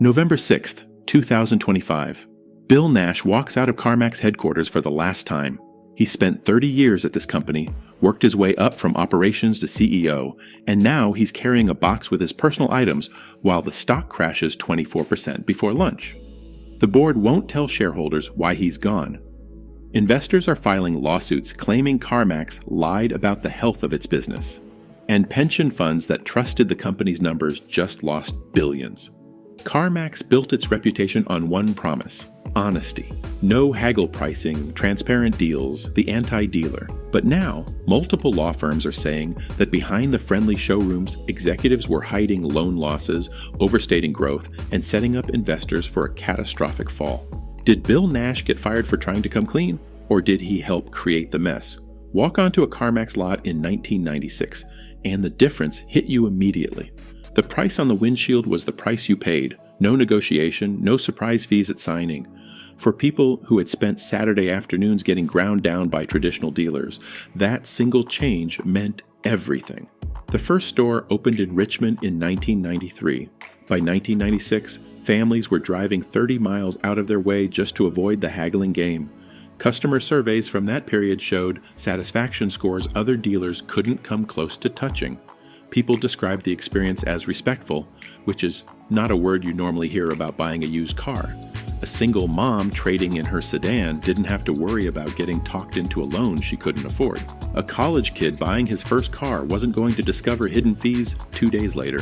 November 6th, 2025. Bill Nash walks out of Carmax headquarters for the last time. He spent 30 years at this company, worked his way up from operations to CEO, and now he's carrying a box with his personal items while the stock crashes 24% before lunch. The board won't tell shareholders why he's gone. Investors are filing lawsuits claiming Carmax lied about the health of its business. And pension funds that trusted the company's numbers just lost billions. Carmax built its reputation on one promise: honesty. No haggle pricing, transparent deals, the anti-dealer. But now, multiple law firms are saying that behind the friendly showrooms, executives were hiding loan losses, overstating growth, and setting up investors for a catastrophic fall. Did Bill Nash get fired for trying to come clean? Or did he help create the mess? Walk onto a Carmax lot in 1996, and the difference hit you immediately. The price on the windshield was the price you paid. No negotiation, no surprise fees at signing. For people who had spent Saturday afternoons getting ground down by traditional dealers, that single change meant everything. The first store opened in Richmond in 1993. By 1996, families were driving 30 miles out of their way just to avoid the haggling game. Customer surveys from that period showed satisfaction scores other dealers couldn't come close to touching. People described the experience as respectful, which is not a word you normally hear about buying a used car. A single mom trading in her sedan didn't have to worry about getting talked into a loan she couldn't afford. A college kid buying his first car wasn't going to discover hidden fees 2 days later.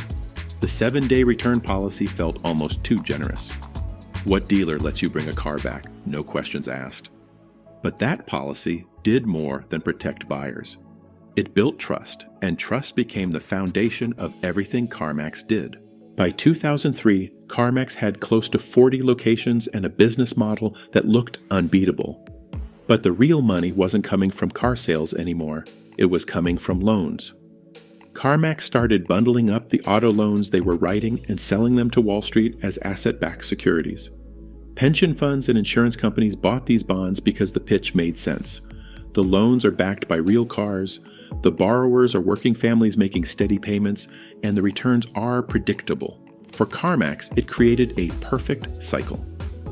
The 7-day return policy felt almost too generous. What dealer lets you bring a car back? No questions asked. But that policy did more than protect buyers. It built trust, and trust became the foundation of everything Carmax did. By 2003, Carmax had close to 40 locations and a business model that looked unbeatable. But the real money wasn't coming from car sales anymore. It was coming from loans. Carmax started bundling up the auto loans they were writing and selling them to Wall Street as asset-backed securities. Pension funds and insurance companies bought these bonds because the pitch made sense. The loans are backed by real cars, the borrowers are working families making steady payments, and the returns are predictable. For Carmax, it created a perfect cycle.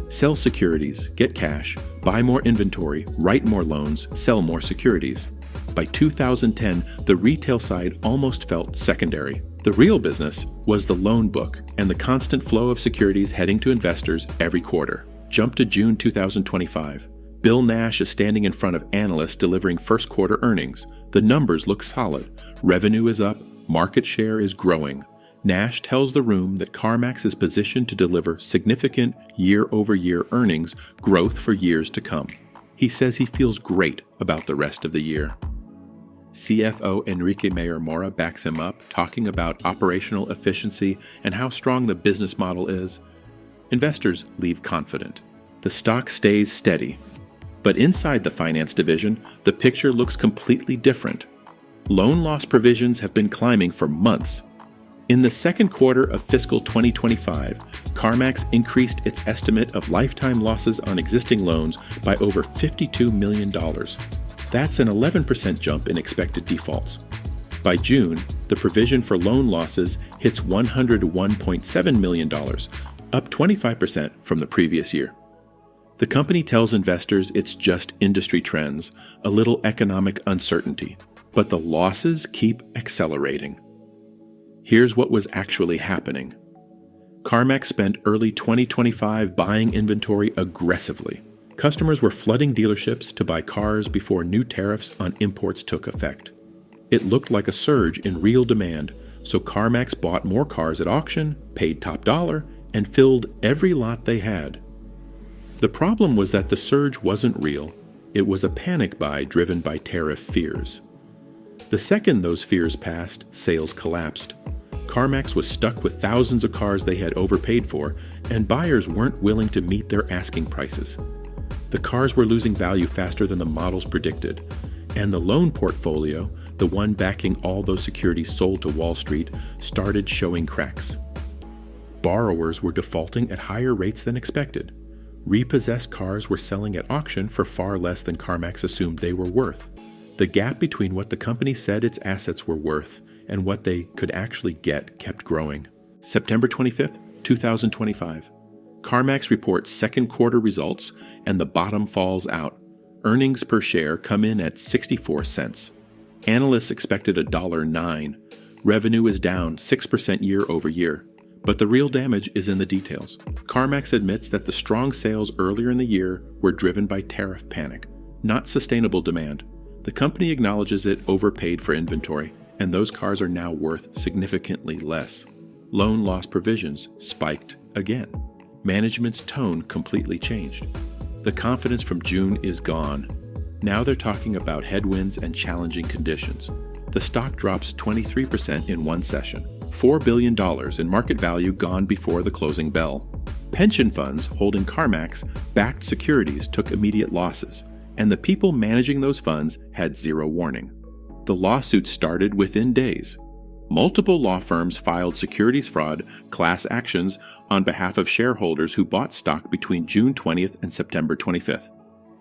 Sell securities, get cash, buy more inventory, write more loans, sell more securities. By 2010, the retail side almost felt secondary. The real business was the loan book and the constant flow of securities heading to investors every quarter. Jump to June 2025. Bill Nash is standing in front of analysts delivering first quarter earnings. The numbers look solid. Revenue is up. Market share is growing. Nash tells the room that Carmax is positioned to deliver significant year-over-year earnings growth for years to come. He says he feels great about the rest of the year. CFO Enrique Mayer Mora backs him up, talking about operational efficiency and how strong the business model is. Investors leave confident. The stock stays steady. But inside the finance division, the picture looks completely different. Loan loss provisions have been climbing for months. In the second quarter of fiscal 2025, Carmax increased its estimate of lifetime losses on existing loans by over $52 million. That's an 11% jump in expected defaults. By June, the provision for loan losses hits $101.7 million, up 25% from the previous year. The company tells investors it's just industry trends, a little economic uncertainty, but the losses keep accelerating. Here's what was actually happening. Carmax spent early 2025 buying inventory aggressively. Customers were flooding dealerships to buy cars before new tariffs on imports took effect. It looked like a surge in real demand, so Carmax bought more cars at auction, paid top dollar, and filled every lot they had. The problem was that the surge wasn't real. It was a panic buy driven by tariff fears. The second those fears passed, sales collapsed. Carmax was stuck with thousands of cars they had overpaid for, and buyers weren't willing to meet their asking prices. The cars were losing value faster than the models predicted, and the loan portfolio, the one backing all those securities sold to Wall Street, started showing cracks. Borrowers were defaulting at higher rates than expected. Repossessed cars were selling at auction for far less than Carmax assumed they were worth. The gap between what the company said its assets were worth and what they could actually get kept growing. September 25th, 2025. CarMax reports second quarter results and the bottom falls out. Earnings per share come in at 64 cents. Analysts expected $1.09. Revenue is down 6% year over year. But the real damage is in the details. CarMax admits that the strong sales earlier in the year were driven by tariff panic, not sustainable demand. The company acknowledges it overpaid for inventory, and those cars are now worth significantly less. Loan loss provisions spiked again. Management's tone completely changed. The confidence from June is gone. Now they're talking about headwinds and challenging conditions. The stock drops 23% in one session. $4 billion in market value gone before the closing bell. Pension funds holding CarMax-backed securities took immediate losses, and the people managing those funds had zero warning. The lawsuit started within days. Multiple law firms filed securities fraud class actions on behalf of shareholders who bought stock between June 20th and September 25th.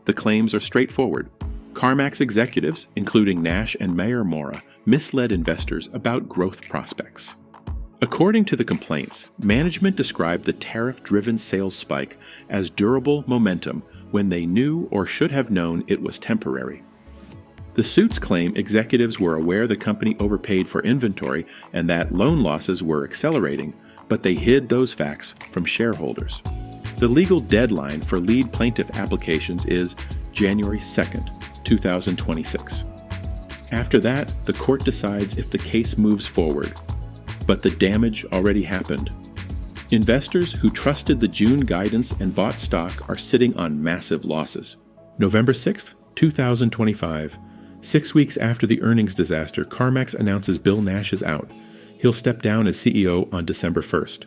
The claims are straightforward. CarMax executives, including Nash and Mayer Mora, misled investors about growth prospects. According to the complaints, management described the tariff-driven sales spike as durable momentum when they knew or should have known it was temporary. The suits claim executives were aware the company overpaid for inventory and that loan losses were accelerating, but they hid those facts from shareholders. The legal deadline for lead plaintiff applications is January 2nd, 2026. After that, the court decides if the case moves forward. But the damage already happened. Investors who trusted the June guidance and bought stock are sitting on massive losses. November 6th, 2025. 6 weeks after the earnings disaster, CarMax announces Bill Nash is out. He'll step down as CEO on December 1st.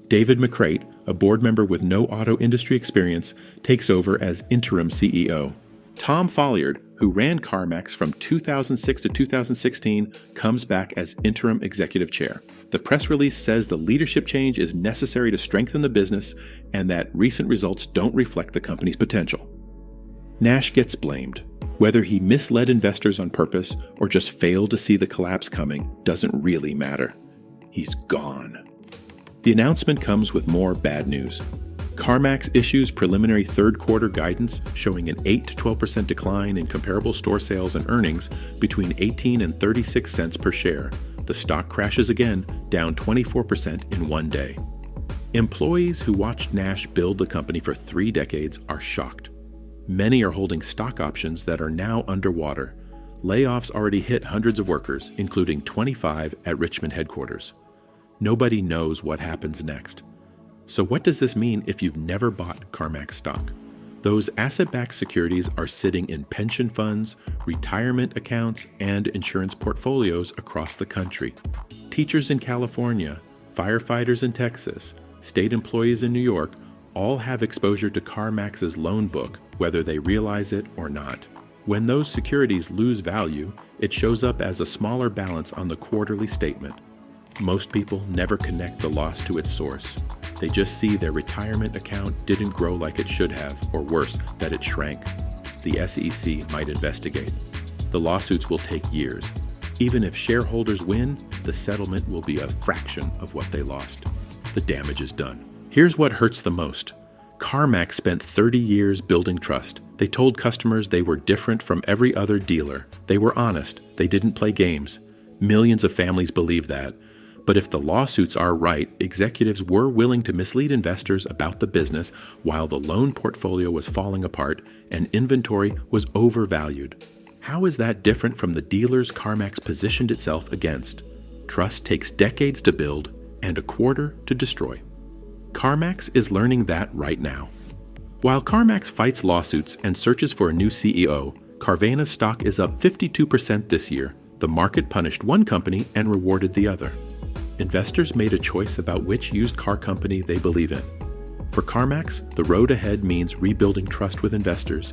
David McCreight, a board member with no auto industry experience, takes over as interim CEO. Tom Folliard, who ran CarMax from 2006 to 2016, comes back as interim executive chair. The press release says the leadership change is necessary to strengthen the business and that recent results don't reflect the company's potential. Nash gets blamed. Whether he misled investors on purpose or just failed to see the collapse coming doesn't really matter. He's gone. The announcement comes with more bad news. CarMax issues preliminary third quarter guidance showing an 8 to 12% decline in comparable store sales and earnings between 18 and 36 cents per share. The stock crashes again, down 24% in one day. Employees who watched Nash build the company for 3 decades are shocked. Many are holding stock options that are now underwater. Layoffs already hit hundreds of workers, including 25 at Richmond headquarters. Nobody knows what happens next. So what does this mean if you've never bought CarMax stock? Those asset-backed securities are sitting in pension funds, retirement accounts, and insurance portfolios across the country. Teachers in California, firefighters in Texas, state employees in New York all have exposure to CarMax's loan book, whether they realize it or not. When those securities lose value, it shows up as a smaller balance on the quarterly statement. Most people never connect the loss to its source. They just see their retirement account didn't grow like it should have, or worse, that it shrank. The SEC might investigate. The lawsuits will take years. Even if shareholders win, the settlement will be a fraction of what they lost. The damage is done. Here's what hurts the most. CarMax spent 30 years building trust. They told customers they were different from every other dealer. They were honest. They didn't play games. Millions of families believe that. But if the lawsuits are right, executives were willing to mislead investors about the business while the loan portfolio was falling apart and inventory was overvalued. How is that different from the dealers CarMax positioned itself against? Trust takes decades to build and a quarter to destroy. CarMax is learning that right now. While CarMax fights lawsuits and searches for a new CEO, Carvana's stock is up 52% this year. The market punished one company and rewarded the other. Investors made a choice about which used car company they believe in. For CarMax, the road ahead means rebuilding trust with investors,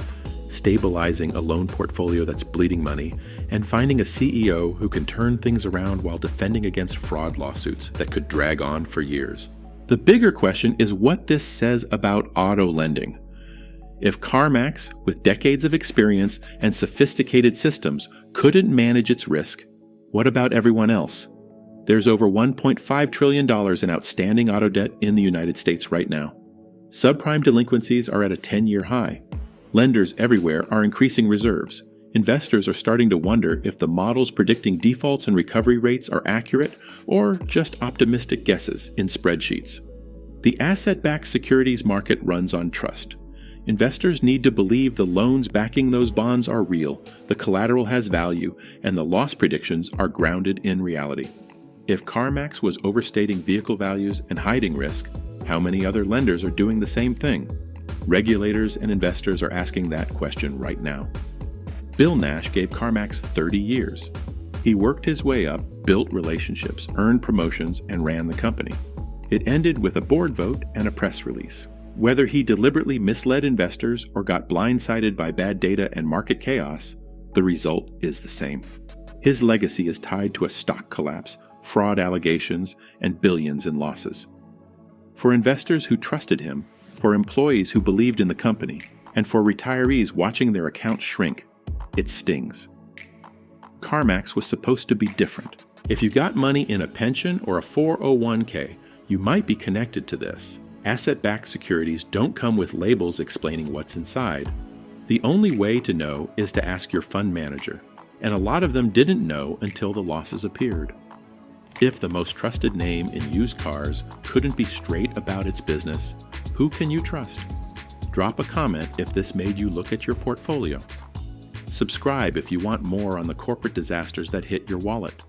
stabilizing a loan portfolio that's bleeding money, and finding a CEO who can turn things around while defending against fraud lawsuits that could drag on for years. The bigger question is what this says about auto lending. If CarMax, with decades of experience and sophisticated systems, couldn't manage its risk, what about everyone else? There's over $1.5 trillion in outstanding auto debt in the United States right now. Subprime delinquencies are at a 10-year high. Lenders everywhere are increasing reserves. Investors are starting to wonder if the models predicting defaults and recovery rates are accurate or just optimistic guesses in spreadsheets. The asset-backed securities market runs on trust. Investors need to believe the loans backing those bonds are real, the collateral has value, and the loss predictions are grounded in reality. If CarMax was overstating vehicle values and hiding risk, how many other lenders are doing the same thing? Regulators and investors are asking that question right now. Bill Nash gave CarMax 30 years. He worked his way up, built relationships, earned promotions, and ran the company. It ended with a board vote and a press release. Whether he deliberately misled investors or got blindsided by bad data and market chaos, the result is the same. His legacy is tied to a stock collapse, fraud allegations, and billions in losses. For investors who trusted him, for employees who believed in the company, and for retirees watching their accounts shrink, it stings. CarMax was supposed to be different. If you got money in a pension or a 401k, you might be connected to this. Asset-backed securities don't come with labels explaining what's inside. The only way to know is to ask your fund manager, and a lot of them didn't know until the losses appeared. If the most trusted name in used cars couldn't be straight about its business, who can you trust? Drop a comment if this made you look at your portfolio. Subscribe if you want more on the corporate disasters that hit your wallet.